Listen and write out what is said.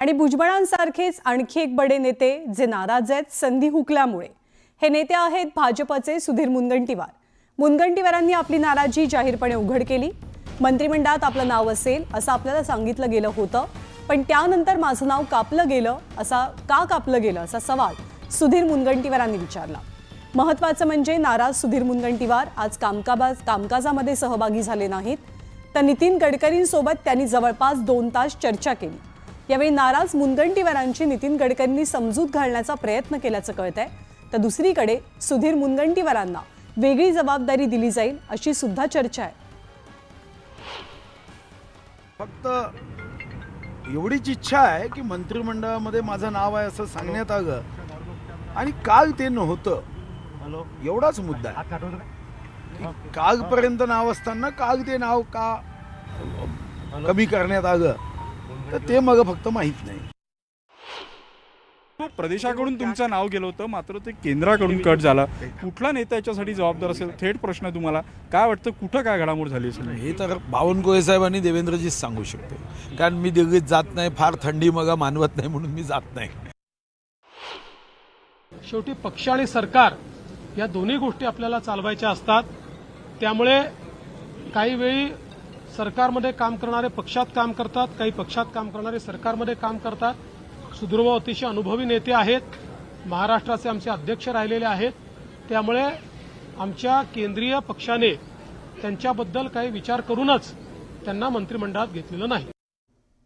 आणि भुजबळांसारखेच आणखी एक बडे नेते जे नाराज आहेत संधी हुकल्यामुळे। हे नेते आहेत भाजपचे सुधीर मुनगंटीवार। मुनगंटीवारांनी आपली नाराजी जाहीरपणे उघड केली। मंत्रिमंडळात आपलं नाव असेल असं आपल्याला सांगितलं गेलं होतं, पण त्यानंतर माझं नाव कापलं गेलं असा सवाल सुधीर मुनगंटीवारांनी विचारला। महत्त्वाचं म्हणजे नाराज सुधीर मुनगंटीवार आज कामकाजामध्ये सहभागी झाले नाहीत, तर नितीन गडकरींसोबत त्यांनी जवळपास 2 तास चर्चा केली। यावेळी नाराज मुनगंटीवारांची नितीन गडकरींनी समजूत घालण्याचा प्रयत्न केल्याचं कळतंय, तर दुसरीकडे सुधीर मुनगंटीवारांना वेगळी जबाबदारी दिली जाईल अशी सुद्धा चर्चा आहे। फक्त एवढीच इच्छा आहे की मंत्रिमंडळामध्ये माझं नाव आहे असं सांगण्यात आलं आणि काल ते नव्हतं, एवढाच मुद्दा आहे। कालपर्यंत नाव असताना काल ते नाव का कमी करण्यात आलं तर ते मला फक्त माहित नाही। प्रदेशाकडून तुमचं नाव गेलं होतं, मात्र ते केंद्राकडून कट झालं। कुठला नेता याच्यासाठी जबाबदार असेल? थेट प्रश्न आहे, तुम्हाला काय वाटतं कुठं काय घडामोड झाली असेल? हे तर बावनकुळे साहेब आणि देवेंद्रजीच सांगू शकते, कारण मी दिल्लीत जात नाही, फार थंडी मग मानवत नाही म्हणून मी जात नाही। शेवटी पक्ष आणि सरकार या दोन्ही गोष्टी आपल्याला चालवायच्या असतात, त्यामुळे काही वेळी सरकारमध्ये काम करणारे पक्षात काम करतात, काही पक्षात काम करणारे सरकारमध्ये काम करतात। सुधीरभाऊ अतिशय अनुभवी नेते आहेत, महाराष्ट्राचे आमचे अध्यक्ष राहिलेले आहेत, त्यामुळे आमच्या केंद्रीय पक्षाने त्यांच्याबद्दल काही विचार करूनच त्यांना मंत्रिमंडळात घेतलेलं नाही।